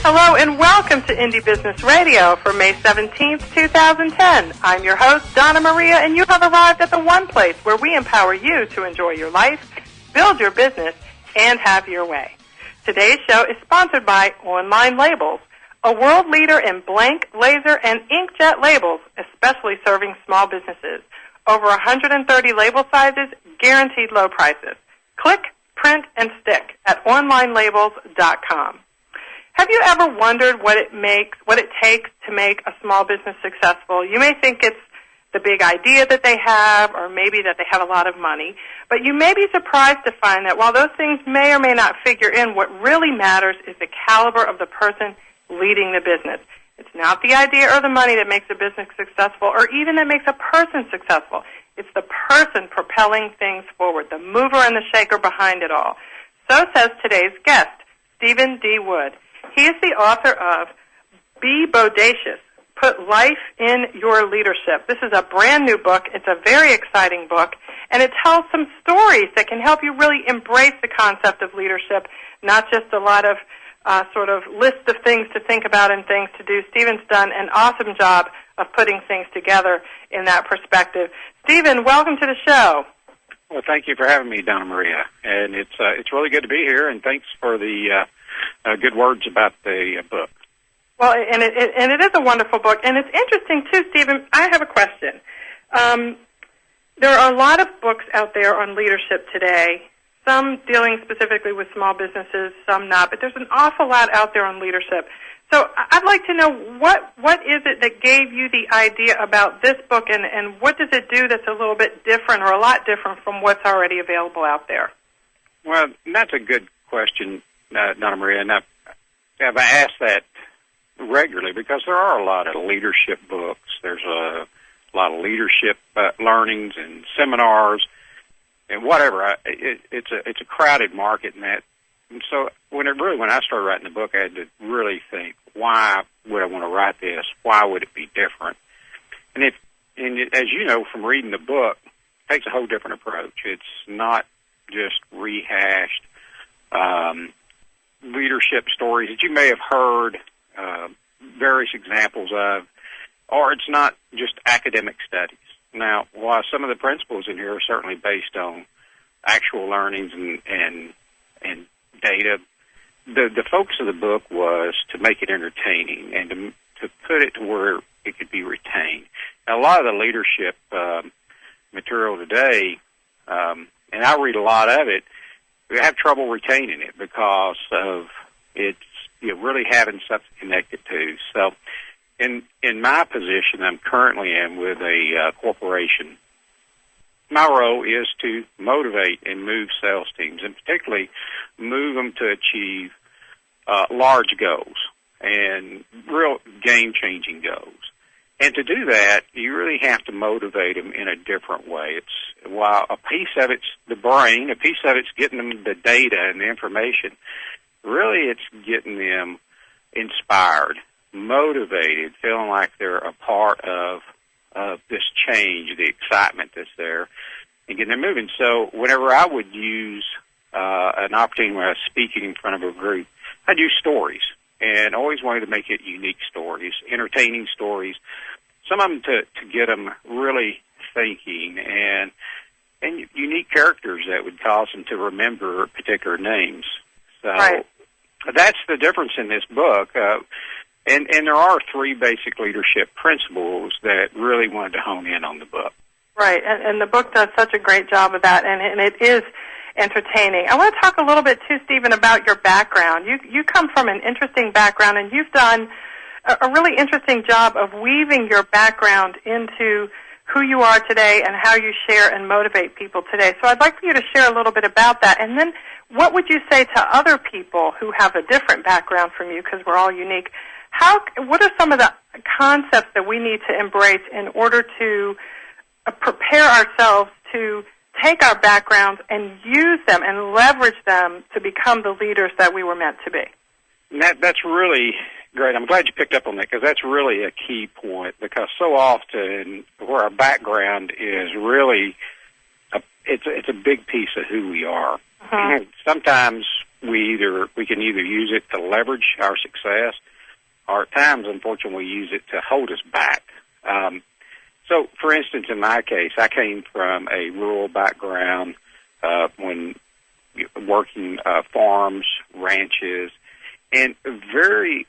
Hello and welcome to Indie Business Radio for May 17th, 2010. I'm your host, Donna Maria, and you have arrived at the one place where we empower you to enjoy your life, build your business, and have your way. Today's show is sponsored by Online Labels, a world leader in blank, laser, and inkjet labels, especially serving small businesses. Over 130 label sizes, guaranteed low prices. Click, print, and stick at onlinelabels.com. Have you ever wondered what it takes to make a small business successful? You may think it's the big idea that they have, or maybe that they have a lot of money, but you may be surprised to find that while those things may or may not figure in, what really matters is the caliber of the person leading the business. It's not the idea or the money that makes a business successful, or even that makes a person successful. It's the person propelling things forward, the mover and the shaker behind it all. So says today's guest, Stephen D. Wood. He is the author of Be Bodacious, Put Life in Your Leadership. This is a brand new book. It's a very exciting book, and it tells some stories that can help you really embrace the concept of leadership, not just a lot of sort of list of things to think about and things to do. Stephen's done an awesome job of putting things together in that perspective. Stephen, welcome to the show. Well, thank you for having me, Donna Maria, and it's really good to be here, and thanks for the good words about the book. Well, and it is a wonderful book, and it's interesting too, Stephen. I have a question. There are a lot of books out there on leadership today. Some dealing specifically with small businesses, some not, but there's an awful lot out there on leadership. So I'd like to know what is it that gave you the idea about this book, and what does it do that's a little bit different or a lot different from what's already available out there? Well, that's a good question, Donna Maria, and I've asked that regularly because there are a lot of leadership books. There's a lot of leadership learnings and seminars and whatever. It's a crowded market in that. And so when I started writing the book, I had to really think, why would I want to write this? Why would it be different? And as you know from reading the book, it takes a whole different approach. It's not just rehashed leadership stories that you may have heard various examples of, or it's not just academic studies. Now, while some of the principles in here are certainly based on actual learnings and data, the focus of the book was to make it entertaining and to put it to where it could be retained. Now, a lot of the leadership material today, and I read a lot of it, we have trouble retaining it because of it's really having something connected to. So in my position I'm currently in with a corporation, my role is to motivate and move sales teams, and particularly move them to achieve large goals and real game-changing goals. And to do that, you really have to motivate them in a different way. While a piece of it's the brain, a piece of it's getting them the data and the information, really it's getting them inspired, motivated, feeling like they're a part of this change, the excitement that's there, and getting them moving. So whenever I would use an opportunity when I was speaking in front of a group, I'd use stories, and always wanted to make it unique stories, entertaining stories, some of them to get them really thinking, and unique characters that would cause them to remember particular names. So right. That's the difference in this book. And there are three basic leadership principles that really wanted to hone in on the book. Right, and the book does such a great job of that, and it is entertaining. I want to talk a little bit, too, Stephen, about your background. You come from an interesting background, and you've done a really interesting job of weaving your background into who you are today and how you share and motivate people today. So I'd like for you to share a little bit about that. And then what would you say to other people who have a different background from you, because we're all unique? What are some of the concepts that we need to embrace in order to prepare ourselves to take our backgrounds and use them and leverage them to become the leaders that we were meant to be? That's really great. I'm glad you picked up on that, because that's really a key point, because so often where our background is really it's a big piece of who we are. Uh-huh. Sometimes we can either use it to leverage our success, or at times, unfortunately, we use it to hold us back. So, for instance, in my case, I came from a rural background when working farms, ranches, and very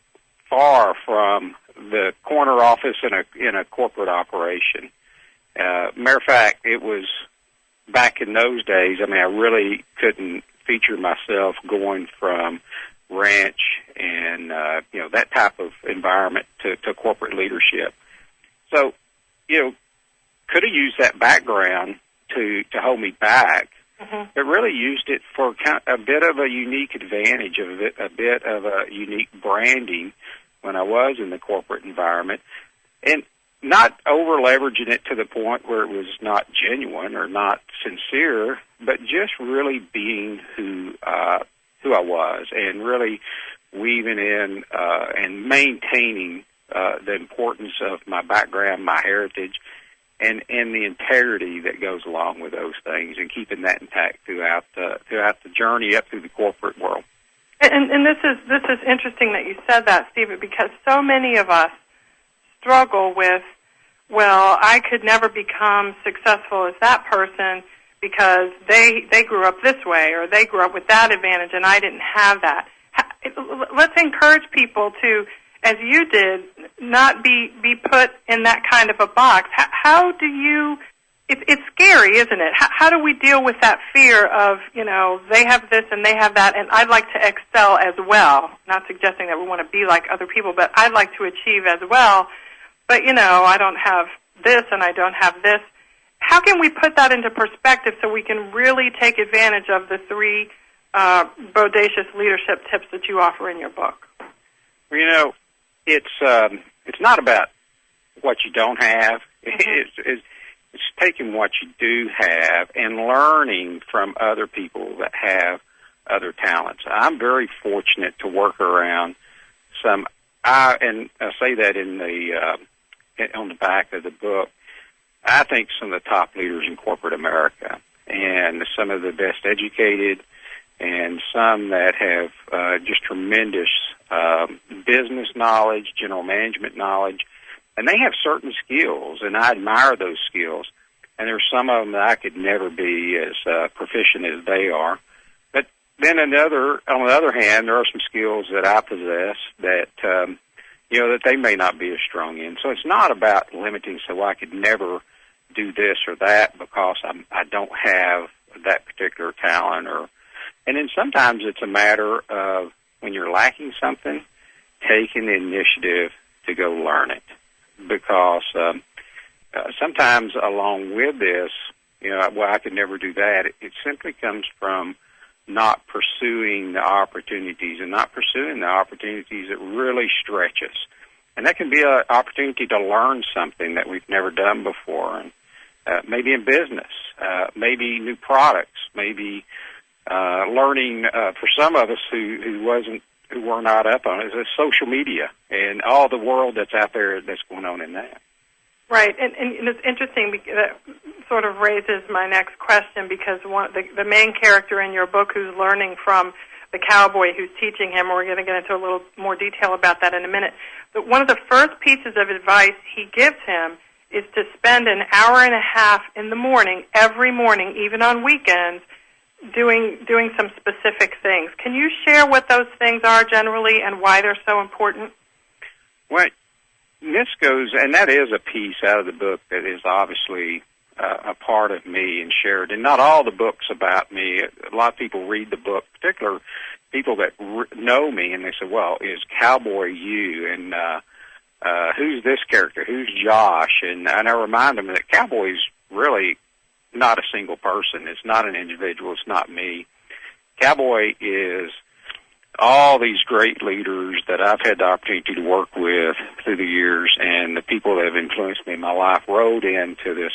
far from the corner office in a corporate operation. Matter of fact, it was back in those days. I mean, I really couldn't feature myself going from ranch and that type of environment to corporate leadership. So, could have used that background to hold me back, but really used it for a bit of a unique advantage, a bit of a unique branding when I was in the corporate environment, and not over leveraging it to the point where it was not genuine or not sincere, but just really being who I was, and really weaving in and maintaining the importance of my background, my heritage, and the integrity that goes along with those things, and keeping that intact throughout the journey up through the corporate world. And this is interesting that you said that, Stephen, because so many of us struggle with, well, I could never become successful as that person because they grew up this way, or they grew up with that advantage and I didn't have that. Let's encourage people to, as you did, not be put in that kind of a box. How do you, it's scary, isn't it? How do we deal with that fear of, they have this and they have that, and I'd like to excel as well? Not suggesting that we want to be like other people, but I'd like to achieve as well. But, I don't have this and I don't have this. How can we put that into perspective so we can really take advantage of the 3 Bodacious leadership tips that you offer in your book? Well, it's not about what you don't have. It's taking what you do have and learning from other people that have other talents. I'm very fortunate to work around and I say that on the back of the book, I think some of the top leaders in corporate America, and some of the best educated, and some that have just tremendous business knowledge, general management knowledge, and they have certain skills, and I admire those skills. And there's some of them that I could never be as proficient as they are. But then on the other hand, there are some skills that I possess that that they may not be as strong in. So it's not about limiting, so I could never do this or that because I don't have that particular talent. And then sometimes it's a matter of, when you're lacking something, taking the initiative to go learn it. Because sometimes along with this, I could never do that. It simply comes from not pursuing the opportunities, and not pursuing the opportunities that really stretch us. And that can be an opportunity to learn something that we've never done before, and maybe in business, maybe new products, maybe learning for some of us who were not up on it, is social media and all the world that's out there that's going on in that. Right, and it's interesting because that sort of raises my next question, because the main character in your book who's learning from the cowboy who's teaching him, we're going to get into a little more detail about that in a minute, but one of the first pieces of advice he gives him is to spend an hour and a half in the morning, every morning, even on weekends, doing some specific things. Can you share what those things are generally and why they're so important? Well, this goes, and that is a piece out of the book that is obviously a part of me and shared. And not all the books about me. A lot of people read the book, particularly people that know me, and they say, well, is Cowboy you? And who's this character? Who's Josh? And I remind them that Cowboy's really not a single person. It's not an individual. It's not me. Cowboy is all these great leaders that I've had the opportunity to work with through the years, and the people that have influenced me in my life rode into this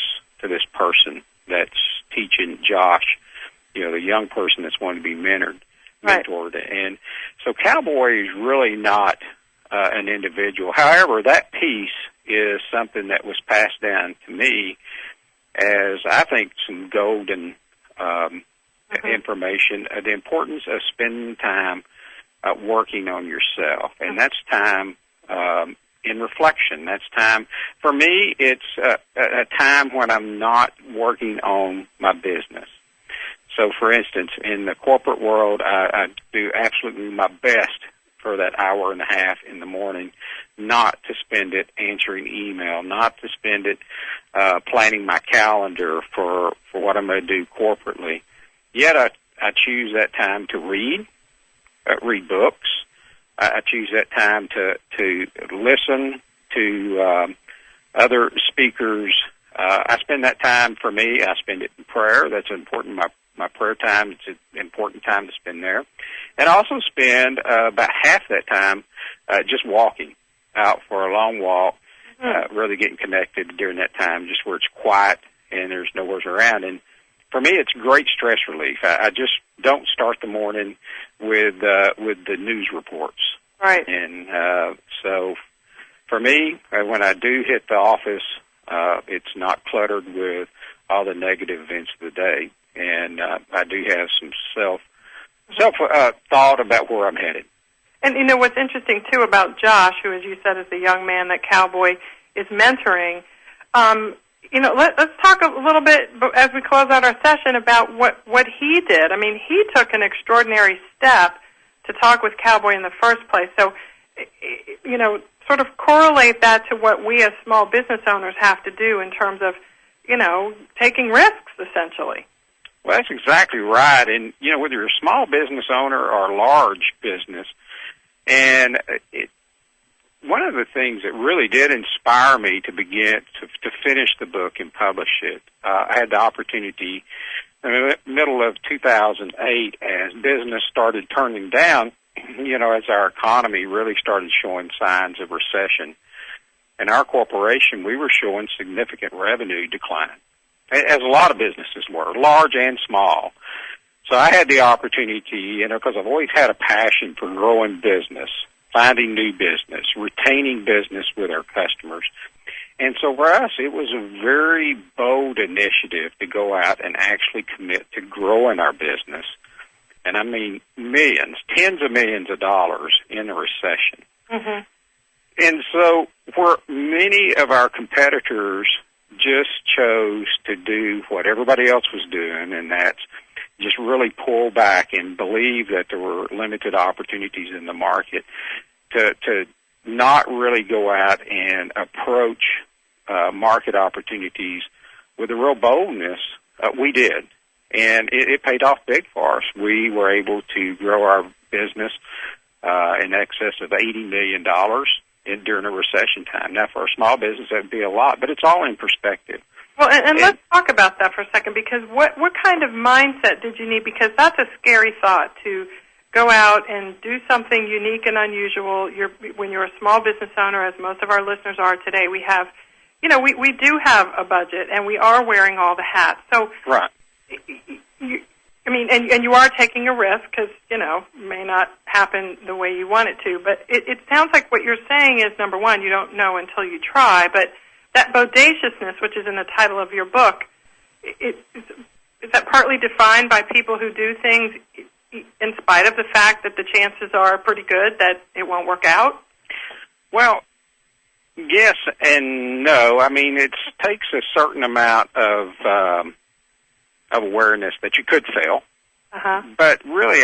person that's teaching Josh, the young person that's wanting to be mentored. And so Cowboy is really not an individual. However, that piece is something that was passed down to me as, I think, some golden information, the importance of spending time working on yourself. And that's time in reflection. That's time. For me, it's a time when I'm not working on my business. So, for instance, in the corporate world, I do absolutely my best for that hour and a half in the morning not to spend it answering email, not to spend it planning my calendar for what I'm going to do corporately. Yet I choose that time to read books. I choose that time to listen to other speakers. I spend that time, for me, I spend it in prayer. That's important. My prayer time, it's an important time to spend there. And I also spend about half that time just walking out for a long walk, really getting connected during that time, just where it's quiet and there's no one around. And for me, it's great stress relief. I just don't start the morning with the news reports. Right. And so for me, when I do hit the office, it's not cluttered with all the negative events of the day. And I do have some self thought about where I'm headed. And, you know, what's interesting, too, about Josh, who, as you said, is the young man that Cowboy is mentoring, you know, let's talk a little bit, as we close out our session, about what he did. I mean, he took an extraordinary step to talk with Cowboy in the first place. So, you know, sort of correlate that to what we as small business owners have to do in terms of, you know, taking risks, essentially. Well, that's exactly right. And, you know, whether you're a small business owner or a large business, and one of the things that really did inspire me to begin to finish the book and publish it, I had the opportunity in the middle of 2008 as business started turning down, you know, as our economy really started showing signs of recession. In our corporation, we were showing significant revenue decline, as a lot of businesses were, large and small. So I had the opportunity, you know, because I've always had a passion for growing business, finding new business, retaining business with our customers. And so for us, it was a very bold initiative to go out and actually commit to growing our business. And I mean millions, tens of millions of dollars in a recession. Mm-hmm. And so where many of our competitors just chose to do what everybody else was doing, and that's just really pull back and believe that there were limited opportunities in the market, to not really go out and approach market opportunities with a real boldness, we did. And it paid off big for us. We were able to grow our business in excess of $80 million during a recession time. Now, for a small business, that would be a lot, but it's all in perspective. Well, and let's talk about that for a second, because what kind of mindset did you need? Because that's a scary thought, to go out and do something unique and unusual. When you're a small business owner, as most of our listeners are today, we have, you know, we do have a budget, and we are wearing all the hats. So, right. I mean, and you are taking a risk because, you know, may not happen the way you want it to. But it sounds like what you're saying is, number one, you don't know until you try. But that bodaciousness, which is in the title of your book, is that partly defined by people who do things in spite of the fact that the chances are pretty good that it won't work out? Well, yes and no. I mean, it takes a certain amount of awareness that you could fail. Uh-huh. But really,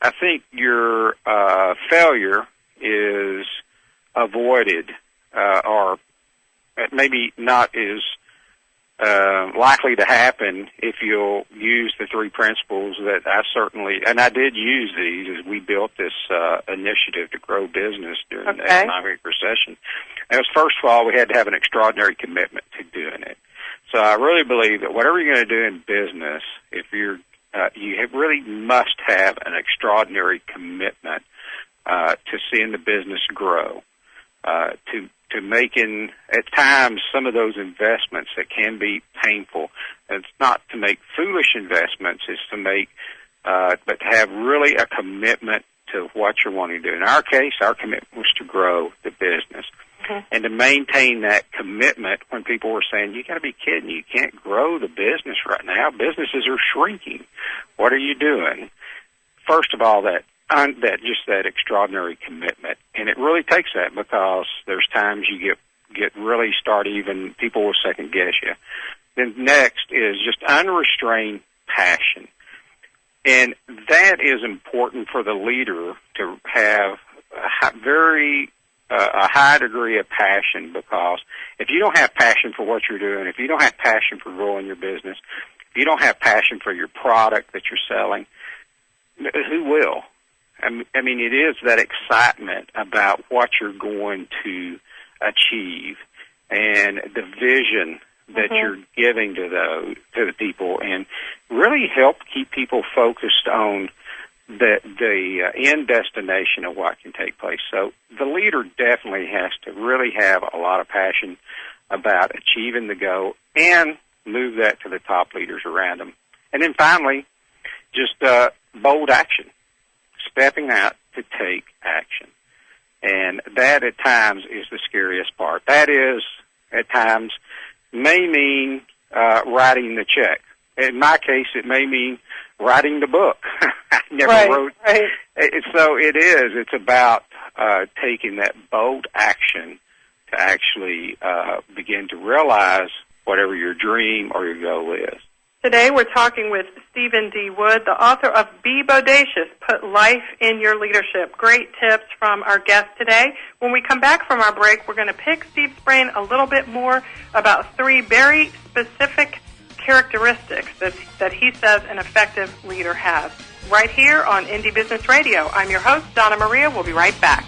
I think your failure is avoided, or maybe not as likely to happen if you'll use the three principles that I certainly, and I did use these as we built this initiative to grow business during the economic recession. And it was, first of all, we had to have an extraordinary commitment to doing it. So I really believe that whatever you're going to do in business, if you really must have an extraordinary commitment to seeing the business grow, to making at times some of those investments that can be painful. And it's not to make foolish investments; it's to make, but to have really a commitment to what you're wanting to do. In our case, our commitment was to grow the business. and to maintain that commitment when people were saying, you got to be kidding, you can't grow the business right now. Businesses are shrinking. What are you doing? First of all, that extraordinary commitment. And it really takes that, because there's times you get really start even, people will second guess you. Then next is just unrestrained passion. And that is important for the leader to have a high degree of passion, because if you don't have passion for what you're doing, if you don't have passion for growing your business, if you don't have passion for your product that you're selling, who will? I mean, it is that excitement about what you're going to achieve and the vision that you're giving to the people, and really help keep people focused on the end destination of what can take place. So the leader definitely has to really have a lot of passion about achieving the goal and move that to the top leaders around them. And then finally, just bold action, stepping out to take action. And that at times is the scariest part. That is, at times, may mean writing the check. In my case, it may mean writing the book. I never wrote. Right. So it is. It's about taking that bold action to actually begin to realize whatever your dream or your goal is. Today we're talking with Stephen D. Wood, the author of Be Bodacious, Put Life in Your Leadership. Great tips from our guest today. When we come back from our break, we're going to pick Steve's brain a little bit more about 3 very specific characteristics that he says an effective leader has. Right here on Indie Business Radio. I'm your host, Donna Maria. We'll be right back.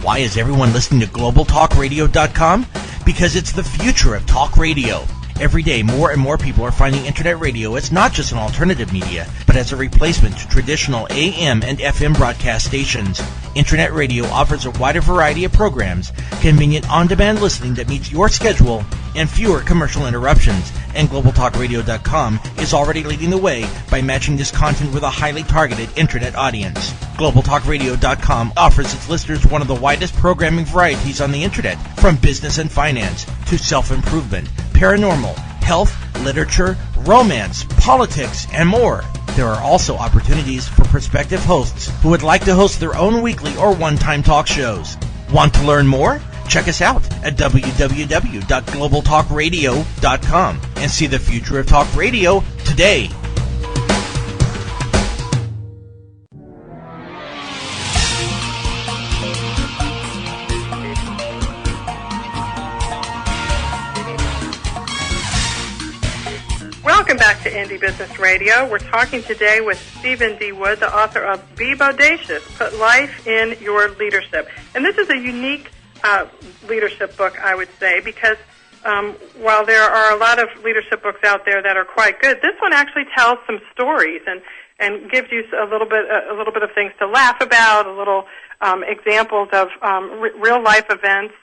Why is everyone listening to GlobalTalkRadio.com? Because it's the future of talk radio. Every day, more and more people are finding Internet radio as not just an alternative media, but as a replacement to traditional AM and FM broadcast stations. Internet radio offers a wider variety of programs, convenient on-demand listening that meets your schedule, and fewer commercial interruptions. And GlobalTalkRadio.com is already leading the way by matching this content with a highly targeted Internet audience. GlobalTalkRadio.com offers its listeners one of the widest programming varieties on the Internet, from business and finance to self-improvement, paranormal, health, literature, romance, politics, and more. There are also opportunities for prospective hosts who would like to host their own weekly or one-time talk shows. Want to learn more? Check us out at www.globaltalkradio.com and see the future of talk radio today. Welcome back to Indie Business Radio. We're talking today with Stephen D. Wood, the author of Be Bodacious, Put Life in Your Leadership. And this is a unique leadership book, I would say, because while there are a lot of leadership books out there that are quite good, this one actually tells some stories and gives you a little bit of things to laugh about, a little examples of real life events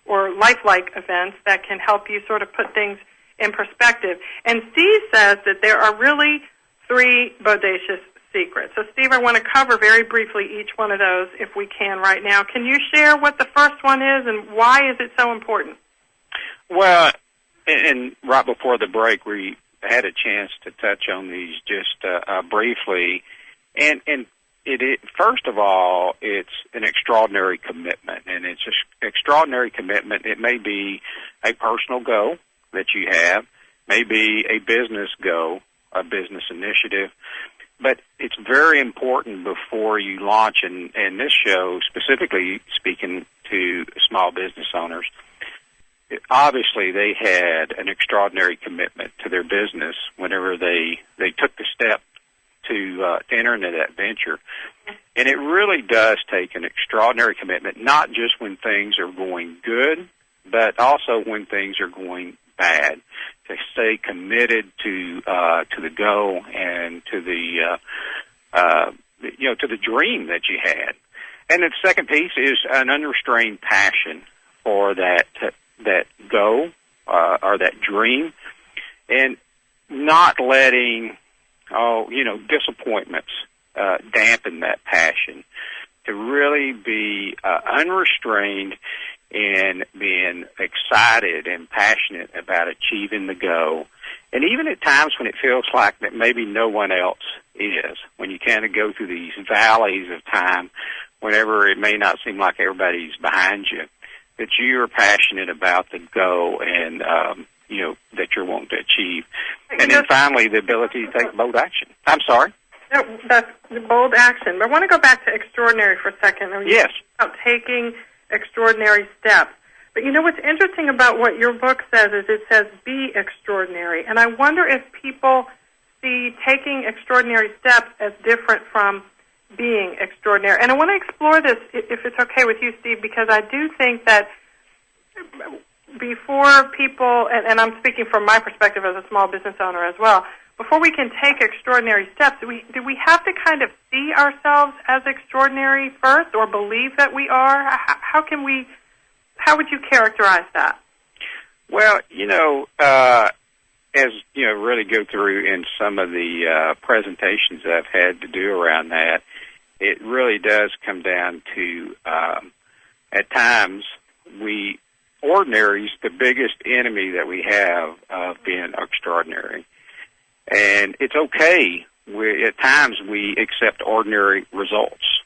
or lifelike events that can help you sort of put things in perspective. And Steve says that there are really 3 bodacious secrets. So, Steve, I want to cover very briefly each one of those if we can right now. Can you share what the first one is and why is it so important? Well, and right before the break, we had a chance to touch on these just briefly. And it first of all, it's an extraordinary commitment, and it's an extraordinary commitment. It may be a personal goal that you have, maybe a business goal, a business initiative, but it's very important before you launch, and this show specifically speaking to small business owners, obviously they had an extraordinary commitment to their business whenever they took the step to enter into that venture. And it really does take an extraordinary commitment, not just when things are going good, but also when things are going bad, to stay committed to the goal and to the to the dream that you had. And the second piece is an unrestrained passion for that goal or that dream, and not letting disappointments dampen that passion. To really be unrestrained in being excited and passionate about achieving the goal. And even at times when it feels like that maybe no one else is, when you kind of go through these valleys of time, whenever it may not seem like everybody's behind you, that you're passionate about the goal and, that you're wanting to achieve. And then finally, the ability to take bold action. I'm sorry? That's bold action. But I want to go back to extraordinary for a second. Yes. About taking extraordinary steps. But you know what's interesting about what your book says is it says be extraordinary. And I wonder if people see taking extraordinary steps as different from being extraordinary. And I want to explore this, if it's okay with you, Steve, because I do think that before people, and I'm speaking from my perspective as a small business owner as well, before we can take extraordinary steps, do we have to kind of see ourselves as extraordinary first, or believe that we are? How would you characterize that? Well, as really go through in some of the presentations I've had to do around that, it really does come down to at times ordinary is the biggest enemy that we have of being extraordinary. And it's okay. At times we accept ordinary results.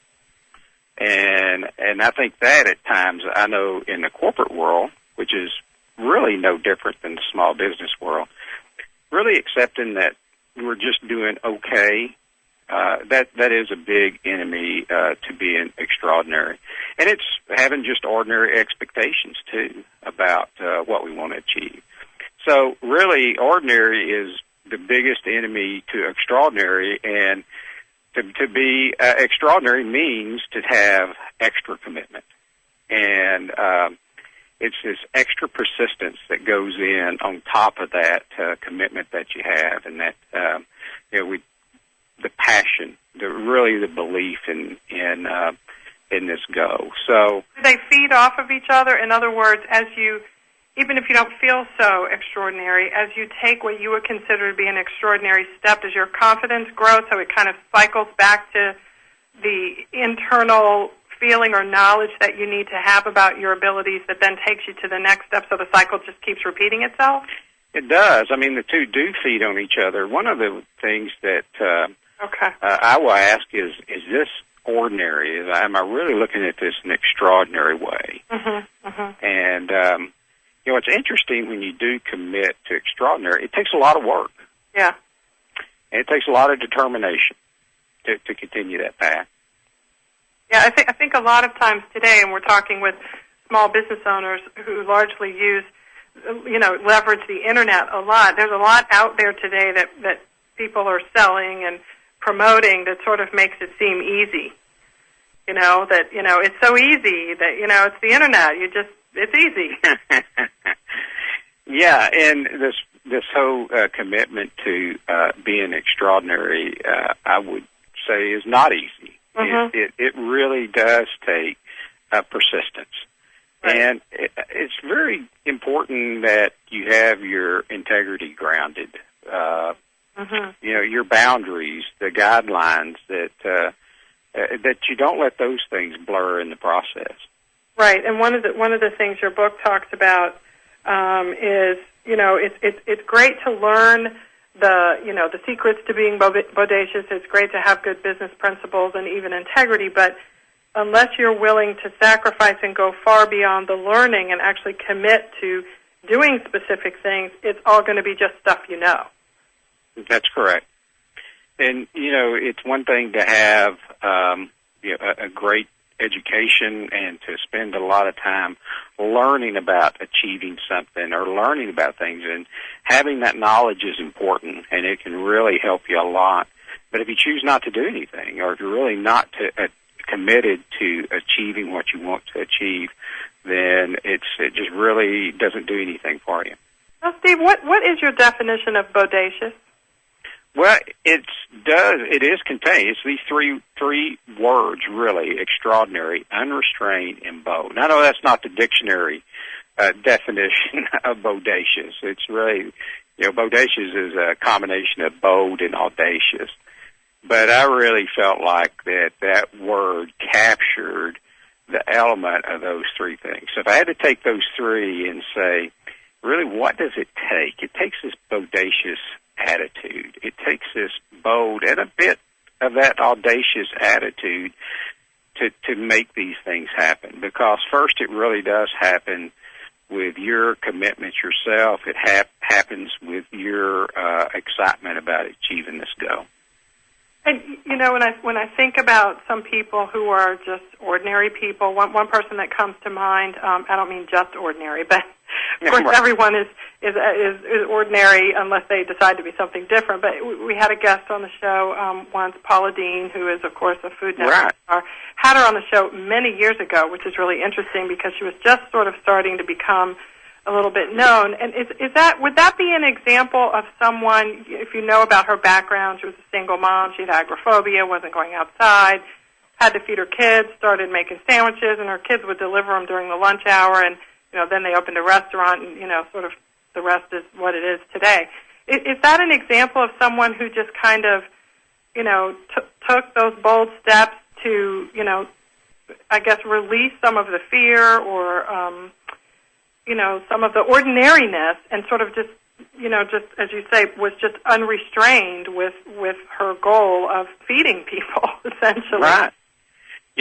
And I think that at times, I know in the corporate world, which is really no different than the small business world, really accepting that we're just doing okay, that is a big enemy to being extraordinary. And it's having just ordinary expectations, too, about what we want to achieve. So really, ordinary is the biggest enemy to extraordinary, and to be extraordinary means to have extra commitment. And it's this extra persistence that goes in on top of that commitment that you have, and that the passion, the belief in this goal. So do they feed off of each other? In other words, even if you don't feel so extraordinary, as you take what you would consider to be an extraordinary step, does your confidence grow so it kind of cycles back to the internal feeling or knowledge that you need to have about your abilities that then takes you to the next step, so the cycle just keeps repeating itself? It does. I mean, the two do feed on each other. One of the things that I will ask is this ordinary? Am I really looking at this in an extraordinary way? Mm-hmm, mm-hmm. And it's interesting when you do commit to extraordinary, it takes a lot of work. Yeah. And it takes a lot of determination to continue that path. Yeah, I think a lot of times today, and we're talking with small business owners who largely leverage the internet a lot. There's a lot out there today that people are selling and promoting that sort of makes it seem easy. It's so easy that, it's the internet. It's easy. Yeah, and this whole commitment to being extraordinary, I would say, is not easy. Mm-hmm. It really does take persistence. Right. And it's very important that you have your integrity grounded, mm-hmm. Your boundaries, the guidelines, that you don't let those things blur in the process. Right, and one of the things your book talks about is it's great to learn the secrets to being bodacious. It's great to have good business principles and even integrity, but unless you're willing to sacrifice and go far beyond the learning and actually commit to doing specific things, it's all going to be just stuff you know. That's correct. And it's one thing to have a great education and to spend a lot of time learning about achieving something or learning about things, and having that knowledge is important, and it can really help you a lot. But if you choose not to do anything, or if you're really not committed to achieving what you want to achieve, then it just really doesn't do anything for you. Well, Steve, what is your definition of bodacious? Well, it is contained. It's these three words, really: extraordinary, unrestrained, and bold. Now, I know that's not the dictionary definition of bodacious. It's really, bodacious is a combination of bold and audacious. But I really felt like that word captured the element of those three things. So if I had to take those three and say, really, what does it take? It takes this bodacious attitude. It takes this bold and a bit of that audacious attitude to make these things happen. Because first, it really does happen with your commitment yourself. It happens with your excitement about achieving this goal. And when I think about some people who are just ordinary people, one person that comes to mind, I don't mean just ordinary, but of course everyone is ordinary unless they decide to be something different. But we had a guest on the show once, Paula Dean, who is of course a Food Network star. Had her on the show many years ago, which is really interesting because she was just sort of starting to become a little bit known. And would that be an example of someone, if you know about her background, she was a single mom, she had agoraphobia, wasn't going outside, had to feed her kids, started making sandwiches, and her kids would deliver them during the lunch hour, and then they opened a restaurant, and sort of the rest is what it is today. Is that an example of someone who just kind of, took those bold steps to, I guess, release some of the fear or some of the ordinariness, and sort of just as you say, was just unrestrained with her goal of feeding people, essentially. Right.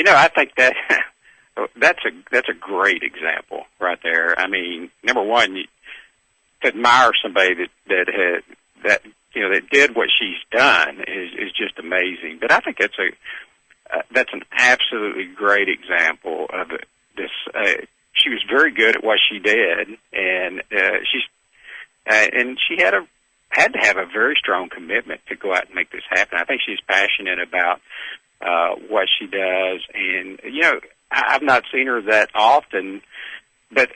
I think that's a great example right there. I mean, number one, to admire somebody that did what she's done is just amazing. But I think that's an absolutely great example of this. She was very good at what she did, and she had to have a very strong commitment to go out and make this happen. I think she's passionate about what she does, and I've not seen her that often, but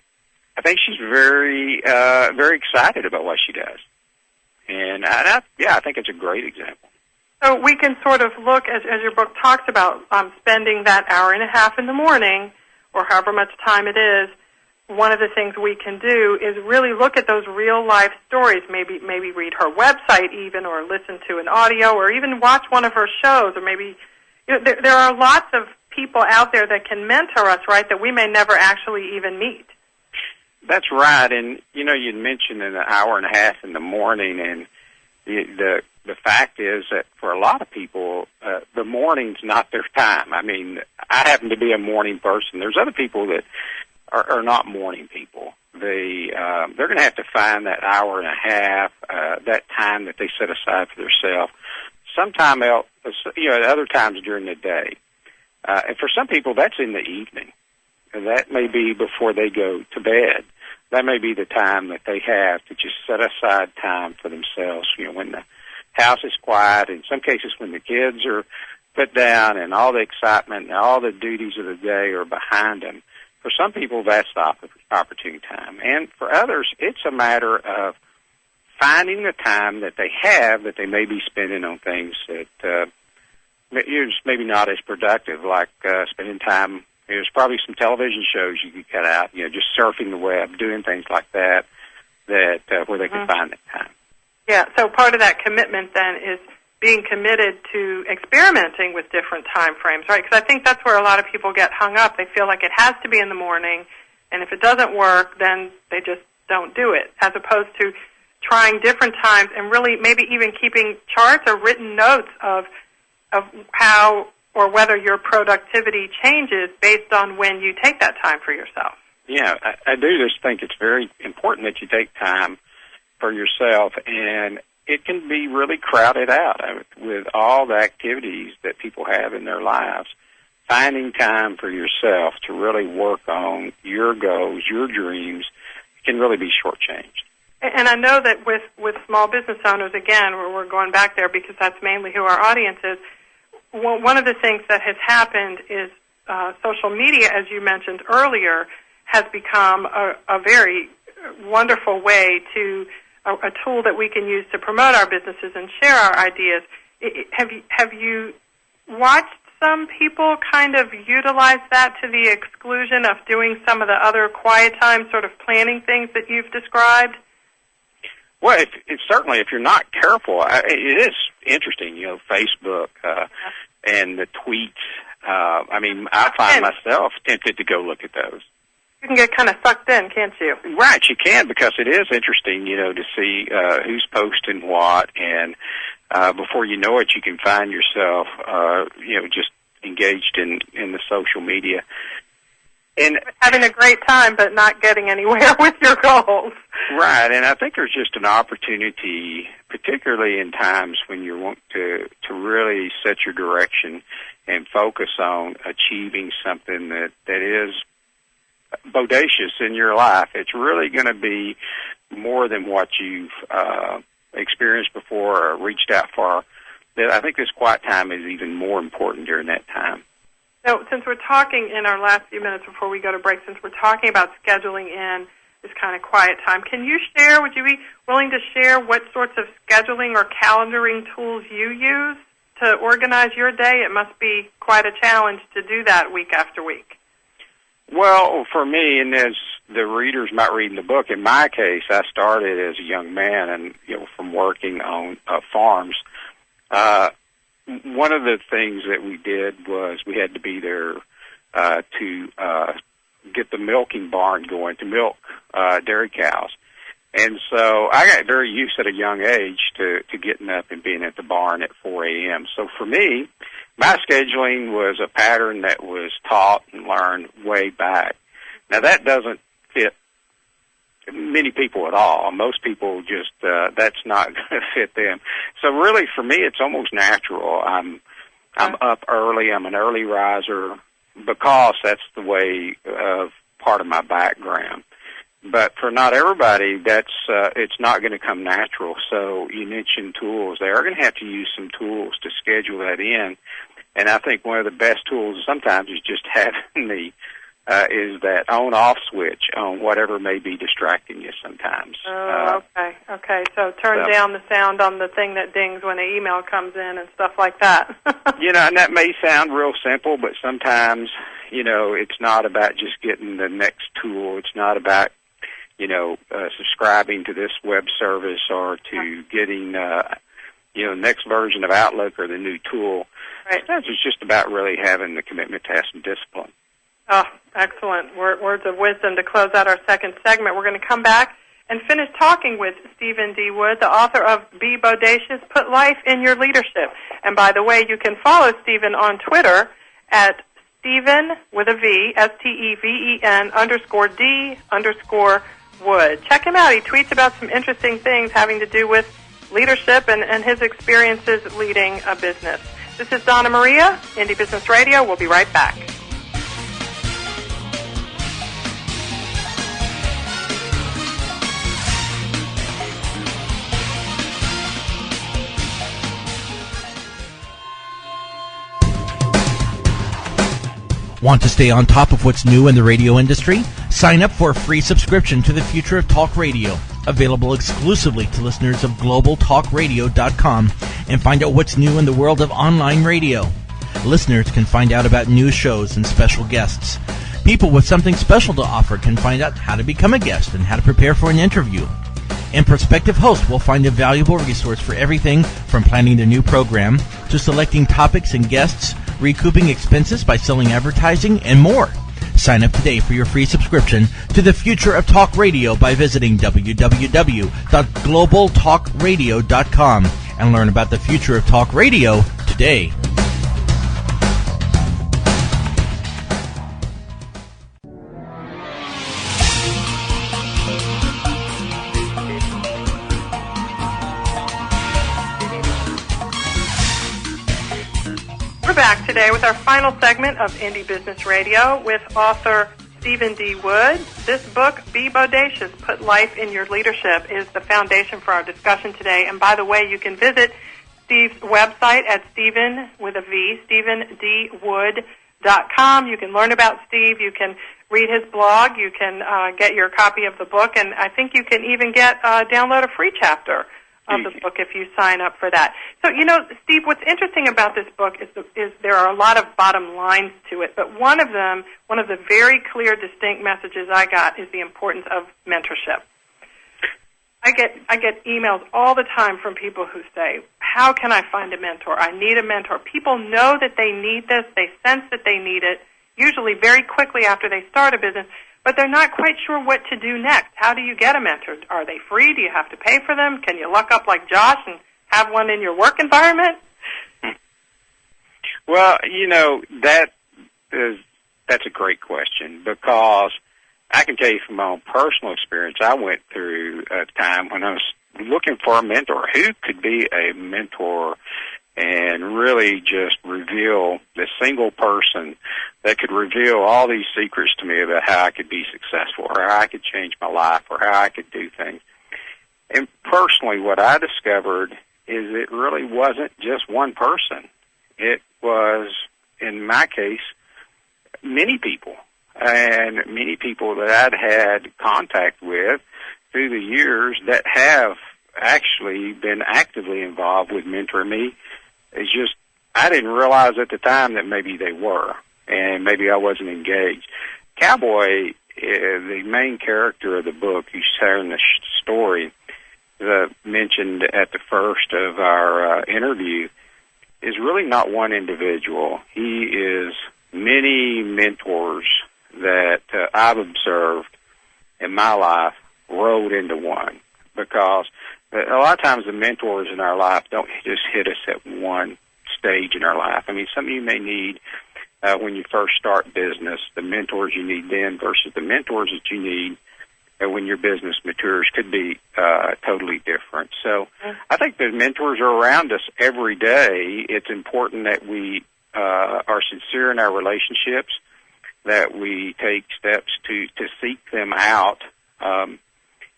I think she's very very excited about what she does, and I think it's a great example. So we can sort of look, as your book talks about, spending that hour and a half in the morning, or however much time it is. One of the things we can do is really look at those real-life stories, maybe read her website even, or listen to an audio, or even watch one of her shows, or maybe, there are lots of people out there that can mentor us, right, that we may never actually even meet. That's right, and, you'd mentioned an hour and a half in the morning, and the fact is that for a lot of people, the morning's not their time. I mean, I happen to be a morning person. There's other people that are not morning people. They're going to have to find that hour and a half, that time that they set aside for themselves, sometime else, at other times during the day. And for some people, that's in the evening. And that may be before they go to bed. That may be the time that they have to just set aside time for themselves, when the house is quiet, in some cases when the kids are put down and all the excitement and all the duties of the day are behind them. For some people, that's the opportune time. And for others, it's a matter of finding the time that they have that they may be spending on things that is maybe not as productive, like spending time. There's probably some television shows you could cut out, just surfing the web, doing things like that where they can find that time. Yeah, so part of that commitment then is being committed to experimenting with different time frames, right? Because I think that's where a lot of people get hung up. They feel like it has to be in the morning, and if it doesn't work, then they just don't do it, as opposed to trying different times and really maybe even keeping charts or written notes of how or whether your productivity changes based on when you take that time for yourself. Yeah, I do just think it's very important that you take time for yourself, and it can be really crowded out with all the activities that people have in their lives. Finding time for yourself to really work on your goals, your dreams, can really be shortchanged. And I know that with small business owners, again, we're going back there because that's mainly who our audience is. One of the things that has happened is social media, as you mentioned earlier, has become a very wonderful way to a tool that we can use to promote our businesses and share our ideas. Have you watched some people kind of utilize that to the exclusion of doing some of the other quiet time sort of planning things that you've described? Well, it's certainly, if you're not careful, it is interesting, Facebook and the tweets. I find myself tempted to go look at those. You can get kind of sucked in, can't you? Right, you can, because it is interesting, to see who's posting what, and before you know it, you can find yourself, just engaged in the social media. And having a great time, but not getting anywhere with your goals. Right, and I think there's just an opportunity, particularly in times when you want to really set your direction and focus on achieving something that is bodacious in your life. It's really going to be more than what you've experienced before or reached out for. I think this quiet time is even more important during that time. So since we're talking in our last few minutes before we go to break, since we're talking about scheduling in this kind of quiet time, would you be willing to share what sorts of scheduling or calendaring tools you use to organize your day? It must be quite a challenge to do that week after week. Well, for me, and as the readers might read in the book, in my case, I started as a young man and, from working on farms. One of the things that we did was we had to be there to get the milking barn going to milk dairy cows. And so I got very used at a young age to getting up and being at the barn at 4 a.m. So for me, my scheduling was a pattern that was taught and learned way back. Now, that doesn't fit many people at all. Most people just, that's not going to fit them. So really, for me, it's almost natural. I'm up early. I'm an early riser because that's the way of part of my background. But for not everybody, it's not going to come natural. So you mentioned tools. They are going to have to use some tools to schedule that in. And I think one of the best tools sometimes is just having is that on-off switch on whatever may be distracting you sometimes. Oh, okay. So turn down the sound on the thing that dings when an email comes in and stuff like that. And that may sound real simple, but sometimes, it's not about just getting the next tool. It's not about, subscribing to this web service or to getting, next version of Outlook or the new tool. Right. Sometimes it's just about really having the commitment to have some discipline. Oh, excellent. Words of wisdom to close out our second segment. We're going to come back and finish talking with Stephen D. Wood, the author of Be Bodacious, Put Life in Your Leadership. And by the way, you can follow Stephen on Twitter at Stephen with a V, STEVEN _D_Wood. Check him out. He tweets about some interesting things having to do with leadership and his experiences leading a business. This is Donna Maria, Indie Business Radio. We'll be right back. Want to stay on top of what's new in the radio industry? Sign up for a free subscription to the Future of Talk Radio, available exclusively to listeners of globaltalkradio.com, and find out what's new in the world of online radio. Listeners can find out about new shows and special guests. People with something special to offer can find out how to become a guest and how to prepare for an interview. And prospective hosts will find a valuable resource for everything from planning their new program to selecting topics and guests, recouping expenses by selling advertising, and more. Sign up today for your free subscription to the Future of Talk Radio by visiting www.globaltalkradio.com and learn about the future of talk radio today. We're back today with our final segment of Indie Business Radio with author Stephen D. Wood. This book, Be Bodacious, Put Life in Your Leadership, is the foundation for our discussion today. And by the way, you can visit Steve's website at StephenDWood.com. You can learn about Steve. You can read his blog. You can get your copy of the book, and I think you can even download a free chapter of the book if you sign up for that. So, Steve, what's interesting about this book is there are a lot of bottom lines to it, but one of the very clear, distinct messages I got is the importance of mentorship. I get emails all the time from people who say, how can I find a mentor? I need a mentor. People know that they need this. They sense that they need it, usually very quickly after they start a business, but they're not quite sure what to do next. How do you get a mentor? Are they free? Do you have to pay for them? Can you luck up like Josh and have one in your work environment? Well, that's a great question, because I can tell you from my own personal experience, I went through a time when I was looking for a mentor. Who could be a mentor and really just reveal the single person that could reveal all these secrets to me about how I could be successful, or how I could change my life, or how I could do things. And personally, what I discovered is it really wasn't just one person. It was, in my case, many people. And many people that I'd had contact with through the years that have actually been actively involved with mentoring me. It's just, I didn't realize at the time that maybe they were, and maybe I wasn't engaged. Cowboy, the main character of the book, who's sharing the story that I mentioned at the first of our interview, is really not one individual. He is many mentors that I've observed in my life rolled into one, because a lot of times the mentors in our life don't just hit us at one stage in our life. I mean, some of you may need, when you first start business, the mentors you need then versus the mentors that you need when your business matures could be totally different. So I think the mentors are around us every day. It's important that we are sincere in our relationships, that we take steps to seek them out.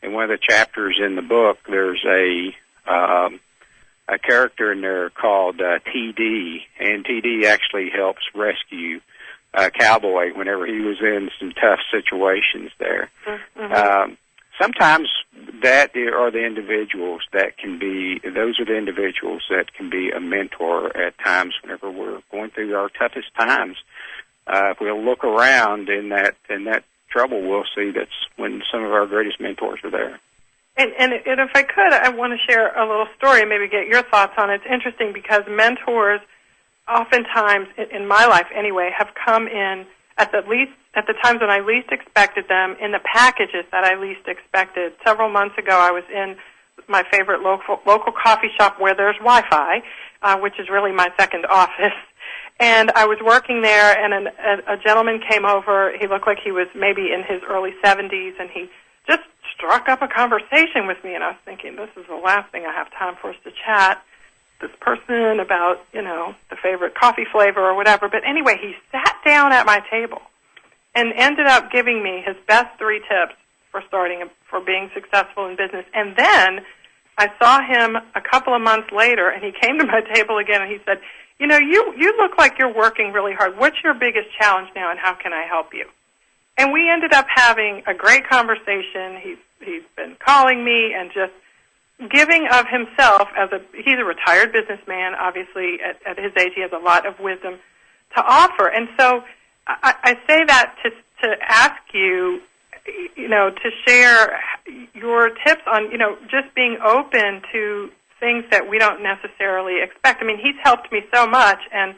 In one of the chapters in the book, there's a character in there called TD, and TD actually helps rescue Cowboy whenever he was in some tough situations there. Mm-hmm. Sometimes that are the individuals that can be, those are the individuals that can be a mentor at times whenever we're going through our toughest times. If we'll look around in that trouble, we'll see that's when some of our greatest mentors are there. And if I could, I want to share a little story and maybe get your thoughts on it. It's interesting because mentors, oftentimes in my life anyway, have come in at the times when I least expected them, in the packages that I least expected. Several months ago, I was in my favorite local coffee shop where there's Wi-Fi, which is really my second office. And I was working there, and a gentleman came over. He looked like he was maybe in his early 70s, and he just struck up a conversation with me. And I was thinking, this is the last thing I have time for us to chat. This person about, the favorite coffee flavor or whatever. But anyway, he sat down at my table and ended up giving me his best 3 tips for being successful in business. And then I saw him a couple of months later, and he came to my table again, and he said, you look like you're working really hard. What's your biggest challenge now, and how can I help you? And we ended up having a great conversation. He's been calling me and just giving of himself he's a retired businessman. Obviously, at his age, he has a lot of wisdom to offer. And so I say that to ask you, to share your tips on, just being open to things that we don't necessarily expect. I mean, he's helped me so much, and,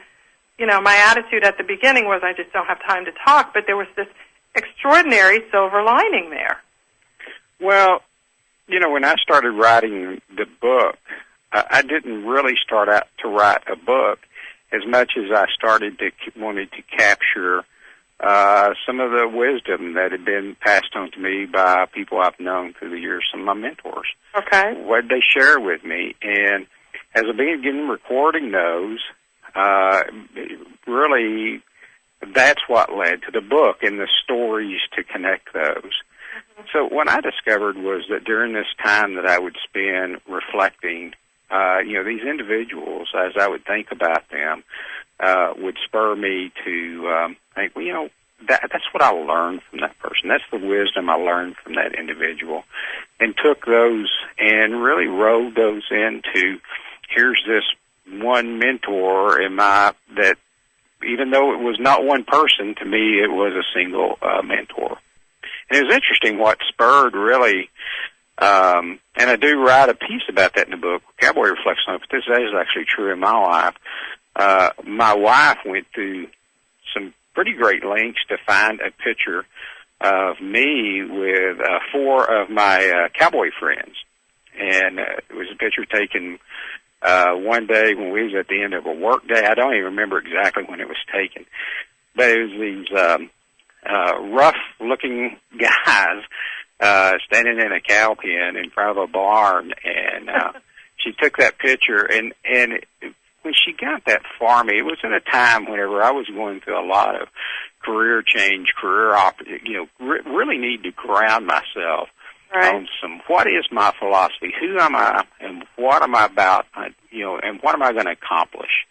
my attitude at the beginning was I just don't have time to talk, but there was this extraordinary silver lining there. Well, when I started writing the book, I didn't really start out to write a book as much as I wanted to capture some of the wisdom that had been passed on to me by people I've known through the years, some of my mentors. Okay. What did they share with me? And as I began recording those, really that's what led to the book and the stories to connect those. Mm-hmm. So what I discovered was that during this time that I would spend reflecting, these individuals, as I would think about them, would spur me to think, that's what I learned from that person. That's the wisdom I learned from that individual, and took those and really rolled those into, here's this one mentor in that even though it was not one person, to me it was a single mentor. And it was interesting what spurred really, and I do write a piece about that in the book, Cowboy Reflects on it, but this is actually true in my life. My wife went through some pretty great lengths to find a picture of me with 4 of my cowboy friends. And it was a picture taken one day when we was at the end of a work day. I don't even remember exactly when it was taken. But it was these rough-looking guys standing in a cow pen in front of a barn. And she took that picture, and when she got that for me, it was in a time whenever I was going through a lot of career change, really need to ground myself on what is my philosophy, who am I, and what am I about, and what am I going to accomplish.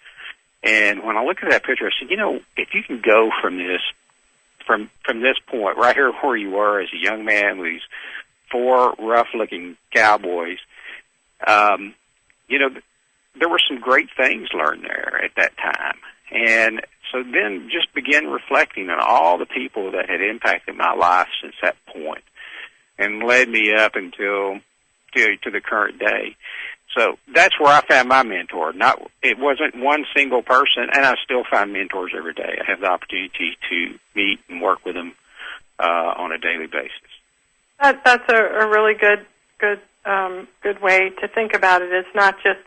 And when I look at that picture, I said, if you can go from this point right here where you were as a young man with these 4 rough-looking cowboys, there were some great things learned there at that time. And so then just began reflecting on all the people that had impacted my life since that point and led me up until to the current day. So that's where I found my mentor. It wasn't one single person, and I still find mentors every day. I have the opportunity to meet and work with them on a daily basis. That's a really good way to think about it. It's not just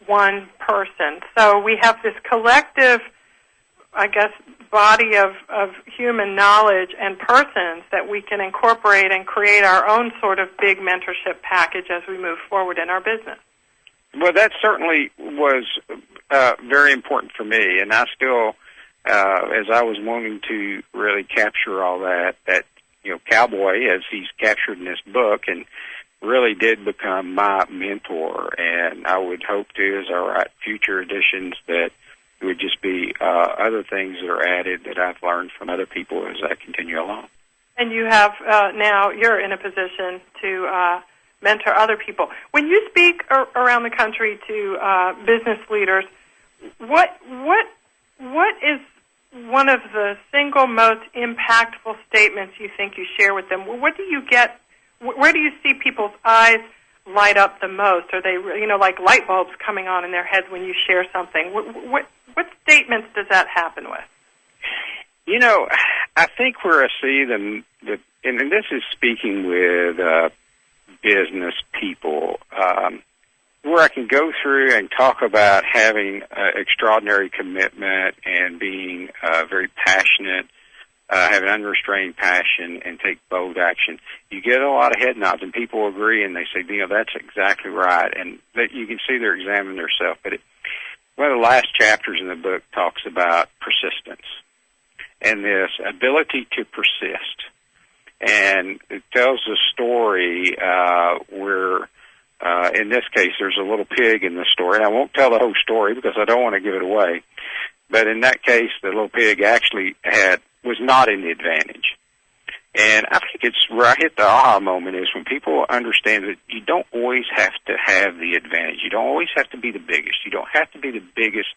one person. So we have this collective, I guess, body of human knowledge and persons that we can incorporate and create our own sort of big mentorship package as we move forward in our business. Well, that certainly was very important for me, and I still, as I was wanting to really capture all that cowboy, as he's captured in this book, and really did become my mentor. And I would hope to, as I write future editions, that it would just be other things that are added that I've learned from other people as I continue along. And you have now you're in a position to mentor other people. When you speak around the country to business leaders, what is one of the single most impactful statements you think you share with them? What do you get? Where do you see people's eyes light up the most? Are they, like light bulbs coming on in their heads when you share something? What statements does that happen with? I think where I see them, and this is speaking with business people, where I can go through and talk about having extraordinary commitment and being very passionate, have an unrestrained passion, and take bold action. You get a lot of head nods, and people agree, and they say, that's exactly right. And that you can see they're examining themselves. But one of the last chapters in the book talks about persistence and this ability to persist. And it tells a story where, in this case, there's a little pig in the story. And I won't tell the whole story because I don't want to give it away. But in that case, the little pig actually was not in the advantage. And I think it's where I hit the aha moment is when people understand that you don't always have to have the advantage. You don't always have to be the biggest. You don't have to be the biggest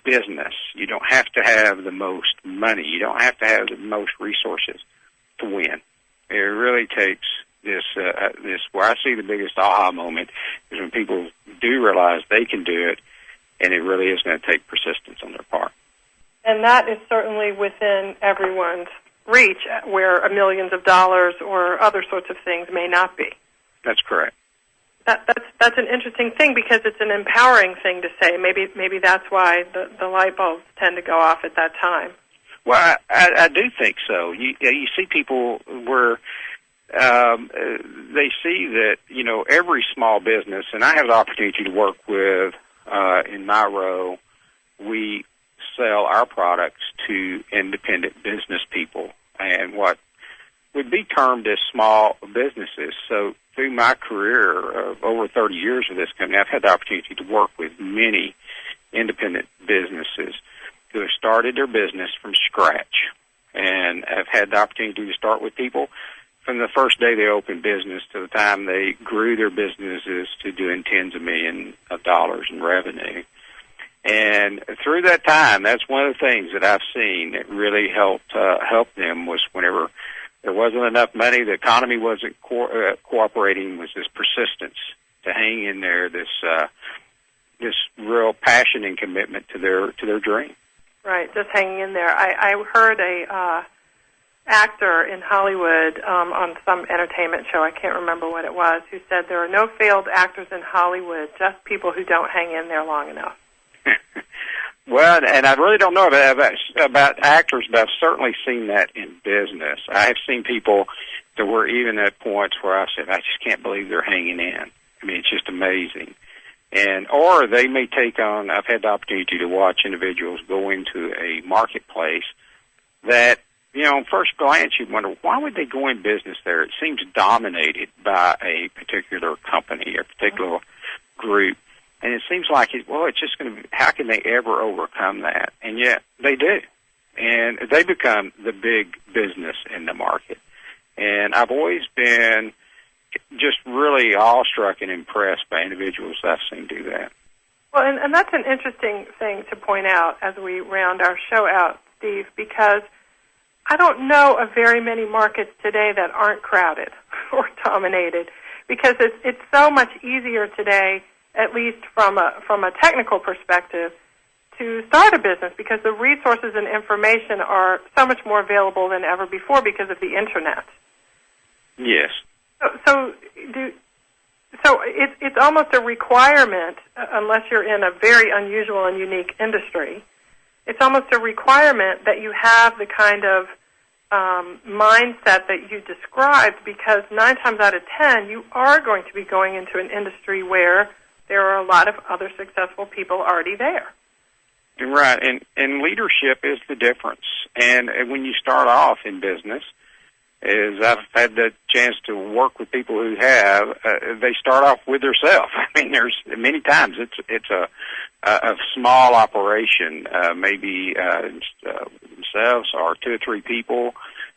business. You don't have to have the most money. You don't have to have the most resources to win. It really takes this where I see the biggest aha moment is when people do realize they can do it, and it really is going to take persistence on their part. And that is certainly within everyone's reach, where millions of dollars or other sorts of things may not be. That's correct. That's an interesting thing because it's an empowering thing to say. Maybe that's why the light bulbs tend to go off at that time. Well, I do think so. You see people where they see that, every small business, and I have the opportunity to work with, in my role, we sell our products to independent business people and what would be termed as small businesses. So through my career of over 30 years with this company, I've had the opportunity to work with many independent businesses who have started their business from scratch. have had the opportunity to start with people from the first day they opened business to the time they grew their businesses to doing tens of millions of dollars in revenue. And through that time, that's one of the things that I've seen that really helped them was whenever there wasn't enough money, the economy wasn't cooperating, was this persistence to hang in there, this real passion and commitment to their dream. Right, just hanging in there. I heard a actor in Hollywood on some entertainment show, I can't remember what it was, who said there are no failed actors in Hollywood, just people who don't hang in there long enough. Well, and I really don't know about actors, but I've certainly seen that in business. I have seen people that were even at points where I said, I just can't believe they're hanging in. I mean, it's just amazing. Or they may take on, I've had the opportunity to watch individuals go into a marketplace that, on first glance, you'd wonder, why would they go in business there? It seems dominated by a particular company, a particular group. And it seems like, it's just going to be, how can they ever overcome that? And yet they do. And they become the big business in the market. And I've always been just really awestruck and impressed by individuals I've seen do that. Well, and that's an interesting thing to point out as we round our show out, Steve, because I don't know of very many markets today that aren't crowded or dominated, because it's so much easier today, at least from a technical perspective, to start a business because the resources and information are so much more available than ever before because of the Internet. Yes. So it's almost a requirement, unless you're in a very unusual and unique industry, it's almost a requirement that you have the kind of mindset that you described, because 9 times out of 10 you are going to be going into an industry where there are a lot of other successful people already there. Right, and leadership is the difference. And when you start off in business, as I've had the chance to work with people who have, they start off with themselves. I mean, there's many times it's a small operation, maybe themselves or 2 or 3 people,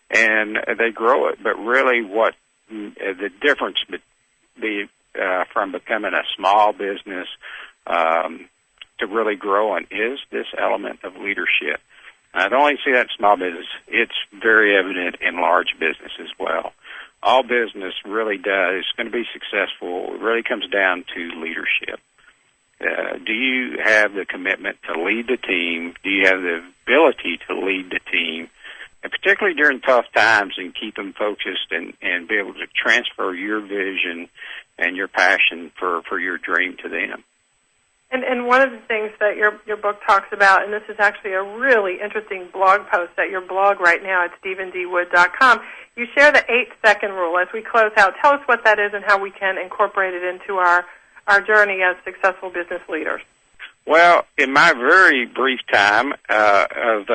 and they grow it. But really, what the difference from becoming a small business to really growing is this element of leadership. I don't only see that in small business, it's very evident in large business as well. All business really does, it's going to be successful, it really comes down to leadership. Do you have the commitment to lead the team? Do you have the ability to lead the team? And particularly during tough times, and keep them focused and be able to transfer your vision and your passion for your dream to them. And one of the things that your book talks about, and this is actually a really interesting blog post at your blog right now at StephenDWood.com, you share the 8-second rule. As we close out, tell us what that is and how we can incorporate it into our journey as successful business leaders. Well, in my very brief time of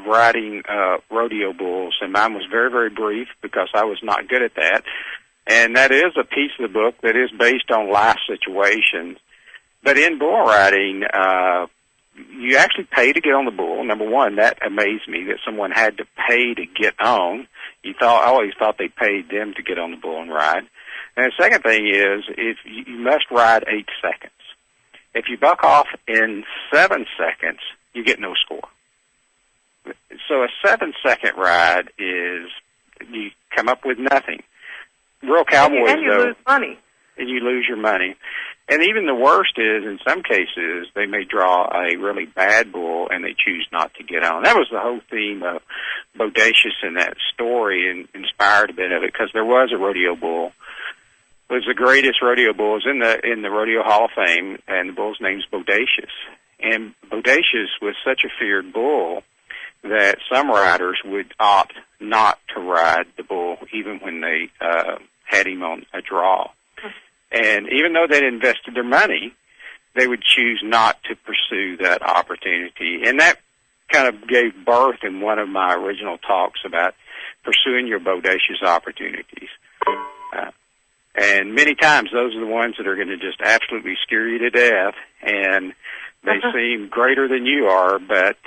riding rodeo bulls, and mine was very, very brief because I was not good at that, and that is a piece of the book that is based on life situations. But in bull riding, you actually pay to get on the bull. Number one, that amazed me that someone had to pay to get on. I always thought they paid them to get on the bull and ride. And the second thing is, you must ride 8 seconds. If you buck off in 7 seconds, you get no score. So a 7-second ride is you come up with nothing. Real cowboys, and you lose money. And you lose your money. And even the worst is, in some cases, they may draw a really bad bull and they choose not to get on. That was the whole theme of Bodacious in that story, and inspired a bit of it, because there was a rodeo bull. It was the greatest rodeo bull. It was in the Rodeo Hall of Fame, and the bull's name's Bodacious. And Bodacious was such a feared bull that some riders would opt not to ride the bull, even when they had him on a draw. And even though they'd invested their money, they would choose not to pursue that opportunity. And that kind of gave birth in one of my original talks about pursuing your bodacious opportunities. And many times those are the ones that are going to just absolutely scare you to death, and they seem greater than you are, but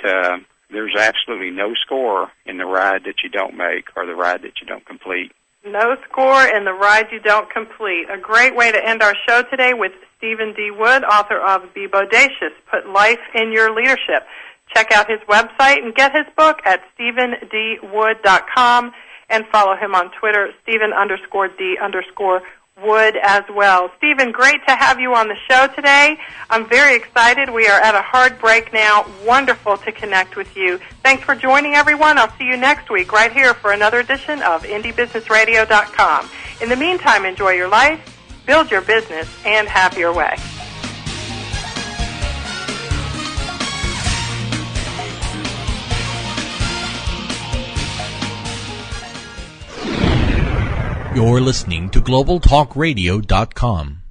there's absolutely no score in the ride that you don't make or the ride that you don't complete. No score in the ride you don't complete. A great way to end our show today with Stephen D. Wood, author of Be Bodacious, Put Life in Your Leadership. Check out his website and get his book at StephenDWood.com and follow him on Twitter, Stephen_D_Wood as well. Stephen, great to have you on the show today. I'm very excited. We are at a hard break now. Wonderful to connect with you. Thanks for joining, everyone. I'll see you next week right here for another edition of IndieBusinessRadio.com. In the meantime, enjoy your life, build your business, and have your way. You're listening to GlobalTalkRadio.com.